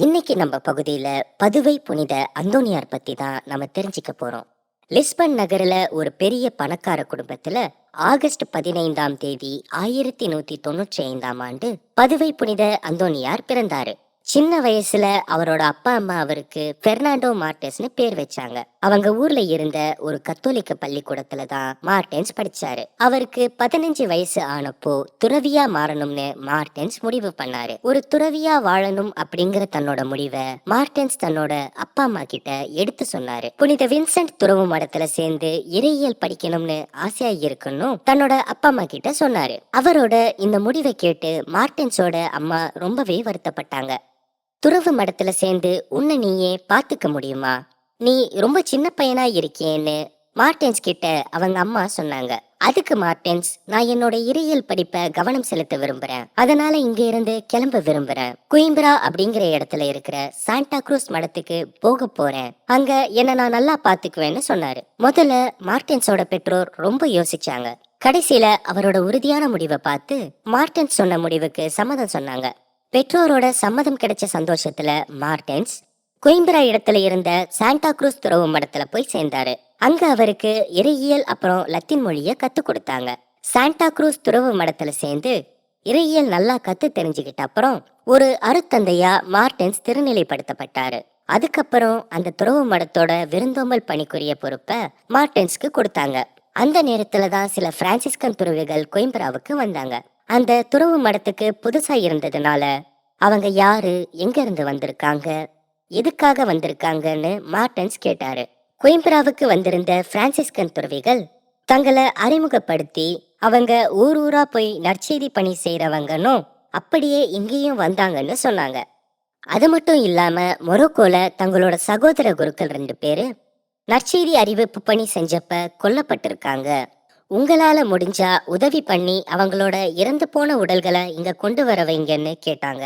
இன்னைக்கு நம்ம பகுதியில பதுவை புனித அந்தோனியார் பத்தி தான் நம்ம தெரிஞ்சுக்க போறோம். லிஸ்பன் நகரில ஒரு பெரிய பணக்கார குடும்பத்துல ஆகஸ்ட் 15ஆம் தேதி 1195ஆம் ஆண்டு பதுவை புனித அந்தோனியார் பிறந்தாரு. சின்ன வயசுல அவரோட அப்பா அம்மா அவருக்கு பெர்னாண்டோ மார்டெஸ்னு பேர் வச்சாங்க. அவங்க ஊர்ல இருந்த ஒரு கத்தோலிக்க பள்ளிக்கூடத்துல தான் மார்டென்ஸ் படிச்சாரு. அவருக்கு 15 வயசு ஆனப்போ துறவியா மாறணும்னு மார்டென்ஸ் முடிவு பண்ணாரு. ஒரு துறவியா வாழணும் அப்படிங்கிற தன்னோட முடிவை மார்டென்ஸ் தன்னோட அப்பா அம்மா கிட்ட எடுத்து சொன்னாரு. புனித வின்சென்ட் துறவு மடத்துல சேர்ந்து இறையியல் படிக்கணும்னு ஆசையா இருக்கணும் தன்னோட அப்பா அம்மா கிட்ட சொன்னாரு. அவரோட இந்த முடிவை கேட்டு மார்டென்ஸோட அம்மா ரொம்பவே வருத்தப்பட்டாங்க. துறவு மடத்துல சேர்ந்து உன்னை நீயே பாத்துக்க முடியுமா, நீ ரொம்ப சின்ன பையனா இருக்கேன்னு மார்டென்ஸ் கிட்ட அவங்க அம்மா சொன்னாங்க. அதுக்கு மார்டென்ஸ், நான் என்னோட இறையியல் படிப்பை கவனம் செலுத்த விரும்புறேன், அதனால இங்க இருந்து கிளம்ப விரும்புறேன், குயிம்பிரா அப்படிங்கிற இடத்துல இருக்கிற சாண்டா குரூஸ் மடத்துக்கு போக போறேன், அங்க என்ன நான் நல்லா பாத்துக்குவேன்னு சொன்னாரு. முதல்ல மார்டென்ஸோட பெற்றோர் ரொம்ப யோசிச்சாங்க. கடைசியில அவரோட உறுதியான முடிவை பார்த்து மார்டென்ஸ் சொன்ன முடிவுக்கு சம்மதம் சொன்னாங்க. பெற்றோரோட சம்மதம் கிடைச்ச சந்தோஷத்துல மார்டென்ஸ் குயிம்பிரா இடத்துல இருந்த சாண்டா குரூஸ் துறவு மடத்துல போய் சேர்ந்தாரு. அங்க அவருக்கு இறையியல் அப்புறம் லத்தீன் மொழிய கத்து கொடுத்தாங்க. சாண்டா குரூஸ் துறவு மடத்துல சேர்ந்து இறையியல் நல்லா கத்து தெரிஞ்சுக்கிட்ட அப்புறம் ஒரு அருத்தந்தையா மார்டென்ஸ் திருநிலைப்படுத்தப்பட்டாரு. அதுக்கப்புறம் அந்த துறவு மடத்தோட விருந்தோம்பல் பணிக்குரிய பொறுப்பை மார்டென்ஸ்க்கு கொடுத்தாங்க. அந்த நேரத்துல தான் சில பிரான்சிஸ்கன் துறவிகள் கோயம்பராவுக்கு வந்தாங்க. அந்த துறவு மடத்துக்கு புதுசா இருந்ததுனால அவங்க யாரு, எங்க இருந்து வந்திருக்காங்க, எதுக்காக வந்திருக்காங்கன்னு மார்டென்ஸ் கேட்டாரு. கோயம்பராவுக்கு வந்திருந்த பிரான்சிஸ்கன் துறவிகள் தங்களை அறிமுகப்படுத்தி அவங்க ஊர் ஊரா போய் நற்செய்தி பணி செய்யறவங்கன்னு அப்படியே இங்கேயும் வந்தாங்கன்னு சொன்னாங்க. அது மட்டும் இல்லாம மொரோக்கோல தங்களோட சகோதர குருக்கள் 2 பேரு நற்செய்தி அறிவிப்பு பணி செஞ்சப்ப கொல்லப்பட்டிருக்காங்க, உங்களால முடிஞ்சா உதவி பண்ணி அவங்களோட இறந்து போன உடல்களை இங்க கொண்டு வர வைங்கன்னு கேட்டாங்க.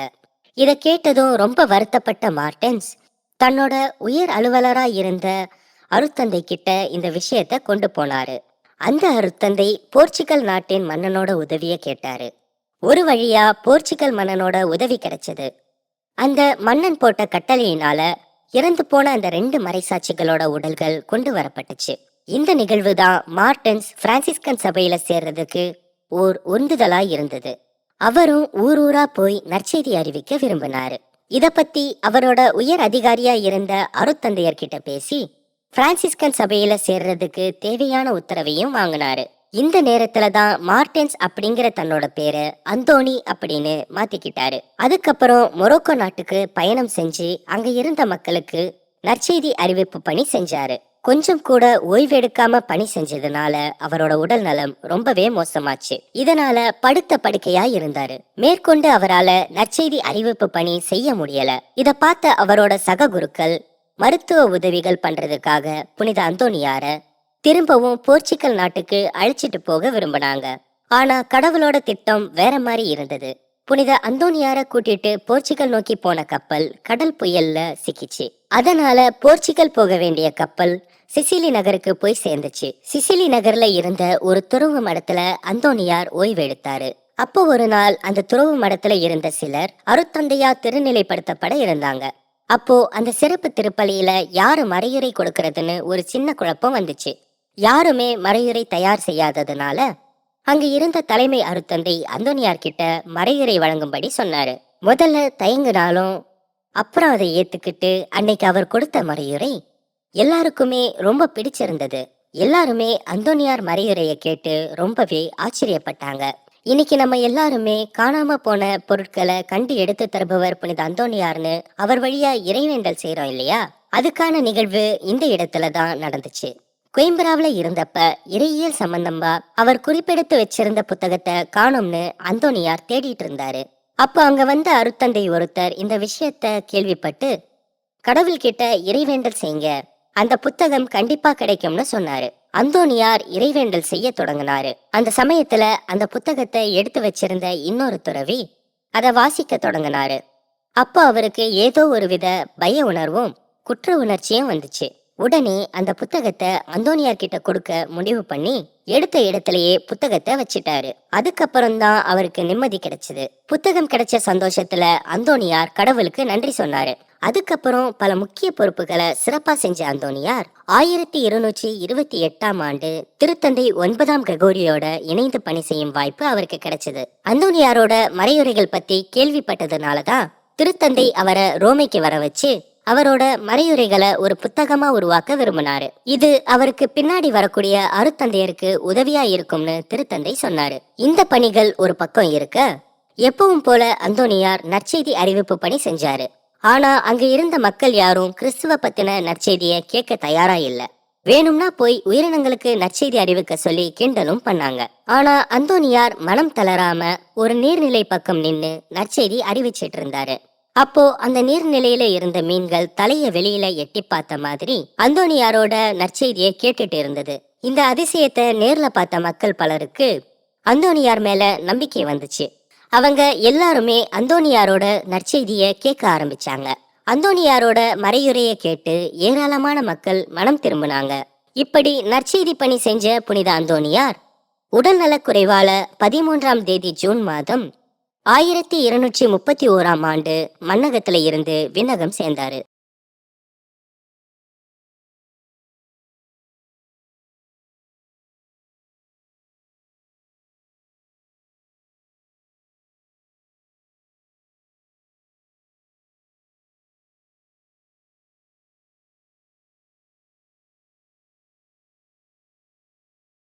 இத கேட்டதும் ரொம்ப வருத்தப்பட்ட மார்டென்ஸ் தன்னோட உயர் அலுவலரா இருந்த அருத்தந்தை கிட்ட இந்த விஷயத்த கொண்டு போனாரு. அந்த அருத்தந்தை போர்ச்சுகல் நாட்டின் மன்னனோட உதவிய கேட்டாரு. ஒரு வழியா போர்ச்சுகல் மன்னனோட உதவி கிடைச்சது. அந்த மன்னன் போட்ட கட்டளையினால இறந்து போன அந்த 2 மறைசாட்சிகளோட உடல்கள் கொண்டு வரப்பட்டுச்சு. இந்த நிகழ்வு தான் மார்டென்ஸ் பிரான்சிஸ்கன் சபையில சேர்றதுக்கு ஓர் உந்துதலா இருந்தது. அவரும் ஊர் ஊரா போய் நற்செய்தி அறிவிக்க விரும்பினாரு. இத பத்தி அவரோட உயர் அதிகாரியா இருந்த அருத்தந்தையர்கிட்ட பேசி பிரான்சிஸ்கன் சபையில சேர்றதுக்கு தேவையான உத்தரவையும் வாங்கினாரு. இந்த நேரத்துல தான் மார்டென்ஸ் அப்படிங்கிற தன்னோட பேரை அந்தோனி அப்படின்னு மாத்திக்கிட்டாரு. அதுக்கப்புறம் மொரோக்கோ நாட்டுக்கு பயணம் செஞ்சு அங்க இருந்த மக்களுக்கு நற்செய்தி அறிவிப்பு பணி செஞ்சாரு. கொஞ்சம் கூட ஓய்வெடுக்காம பணி செஞ்சதுனால அவரோட உடல் நலம் ரொம்பவே மோசமாச்சு. இதனால படுத்த படுக்கையா இருந்தாரு. மேற்கொண்டு அவரால நற்செய்தி அறிவிப்பு பணி செய்ய முடியல. இத பார்த்த அவரோட சக குருக்கள் மருத்துவ உதவிகள் பண்றதுக்காக புனித அந்தோனியார திரும்பவும் போர்ச்சுகல் நாட்டுக்கு அழைச்சிட்டு போக விரும்பினாங்க. ஆனா கடவுளோட திட்டம் வேற மாதிரி இருந்தது. புனித அந்தோனியார கூட்டிட்டு போர்ச்சுகல் நோக்கி போன கப்பல் கடல் புயல்ல சிக்கிச்சு. அதனால போர்ச்சுகல் போக வேண்டிய கப்பல் சிசிலி நகருக்கு போய் சேர்ந்துச்சு. சிசிலி நகர்ல இருந்த ஒரு துறவு மடத்துல அந்தோனியார் ஓய்வெடுத்தாரு. அப்போ ஒரு நாள் அந்த துறவு மடத்துல இருந்த சிலர் அருத்தந்தையா திருநிலைப்படுத்தப்பட இருந்தாங்க. அப்போ அந்த சிறப்பு திருப்பலியில யாரு மறையுறை கொடுக்கறதுன்னு ஒரு சின்ன குழப்பம் வந்துச்சு. யாருமே மறையுறை தயார் செய்யாததுனால அங்க இருந்த தலைமை அருத்தந்தை அந்தோனியார் கிட்ட மறையுறை வழங்கும்படி சொன்னாரு. முதல்ல தயங்குனாலும் அப்புறம் அதை ஏத்துக்கிட்டு அன்னைக்கு அவர் கொடுத்த மறையுறை எல்லாருக்குமே ரொம்ப பிடிச்சிருந்தது. எல்லாருமே அந்தோனியார் மறையுறையை கேட்டு ரொம்பவே ஆச்சரியப்பட்டாங்க. இன்னைக்கு நம்ம எல்லாருமே காணாம போன பொருட்களை கண்டு எடுத்து தருபவர் புனித அந்தோனியார்னு அவர் வழியா இறைவேண்டல் செய்யறோம் இல்லையா, அதுக்கான நிகழ்வு இந்த இடத்துல தான் நடந்துச்சு. கோயம்பராவில இருந்தப்ப இறையியல் சம்பந்தமா அவர் குறிப்பெடுத்து வச்சிருந்த புத்தகத்தை காணும்னு அந்தோனியார் தேடிட்டு இருந்தாரு. அப்ப அங்க வந்த அருத்தந்தை ஒருத்தர் இந்த விஷயத்த கேள்விப்பட்டு கடவுள்கிட்ட இறைவேண்டல் செய்யுங்க, அந்த புத்தகம் கண்டிப்பா கிடைக்கும்னு சொன்னாரு. அந்தோனியார் இறைவேண்டல் செய்ய தொடங்கினாரு. அந்த சமயத்துல அந்த புத்தகத்தை எடுத்து வச்சிருந்த இன்னொரு துறவி அதை வாசிக்க தொடங்கினாரு. அப்போ அவருக்கு ஏதோ ஒரு வித பய உணர்வும் குற்ற உணர்ச்சியும் வந்துச்சு. உடனே அந்த புத்தகத்தை அந்தோனியார் கிட்ட கொடுக்க முடிவு பண்ணி எடுத்த இடத்திலேயே புத்தகத்தை வச்சிட்டாரு. அதுக்கப்புறம் தான் அவருக்கு நிம்மதி கிடைச்சது. புத்தகம் கிடைச்ச சந்தோஷத்துல அந்தோனியார் கடவுளுக்கு நன்றி சொன்னாரு. அதுக்கப்புறம் பல முக்கிய பொறுப்புகளை சிறப்பா செஞ்ச அந்தோனியார் 1228ஆம் ஆண்டு திருத்தந்தை 9ஆம் கிரகோரியோட இணைந்து பணி செய்யும் வாய்ப்பு அவருக்கு கிடைச்சது. அந்தோனியாரோட மறையுரைகள் பத்தி கேள்விப்பட்டதுனாலதான் திருத்தந்தை அவரை ரோமைக்கு வர வச்சு அவரோட மறையுரைகளை ஒரு புத்தகமா உருவாக்க விரும்பினாரு. இது அவருக்கு பின்னாடி வரக்கூடிய அருத்தந்தையருக்கு உதவியா இருக்கும்னு திருத்தந்தை சொன்னாரு. இந்த பணிகள் ஒரு பக்கம் இருக்க, எப்பவும் போல அந்தோனியார் நற்செய்தி அறிவிப்பு பணி செஞ்சாரு. ஆனா அங்க இருந்த மக்கள் யாரும் கிறிஸ்துவ பத்தின நற்செய்திய கேட்க தயாரா இல்ல. வேணும்னா போய் உயிரினங்களுக்கு நற்செய்தி அறிவிக்க சொல்லி கிண்டலும் பண்ணாங்க. ஆனா அந்தோனியார் மனம் தளராம ஒரு நீர்நிலை பக்கம் நின்னு நற்செய்தி அறிவிச்சிட்டு இருந்தாரு. அப்போ அந்த நீர்நிலையில இருந்த மீன்கள் தலைய வெளியில எட்டி பார்த்த மாதிரி அந்தோனியாரோட நற்செய்தியை கேட்டுட்டு இருந்தது. இந்த அதிசயத்தை நேர்ல பார்த்த மக்கள் பலருக்கு அந்தோனியார் மேல நம்பிக்கை வந்துச்சு. அவங்க எல்லாருமே அந்தோனியாரோட நற்செய்திய கேட்க ஆரம்பிச்சாங்க. அந்தோனியாரோட மறையுரையை கேட்டு ஏராளமான மக்கள் மனம் திரும்பினாங்க. இப்படி நற்செய்தி பணி செஞ்ச புனித அந்தோனியார் உடல்நலக் குறைவால 13ஆம் தேதி ஜூன் மாதம் 1231ஆம் ஆண்டு மண்ணகத்துல இருந்து விண்ணகம் சேர்ந்தாரு.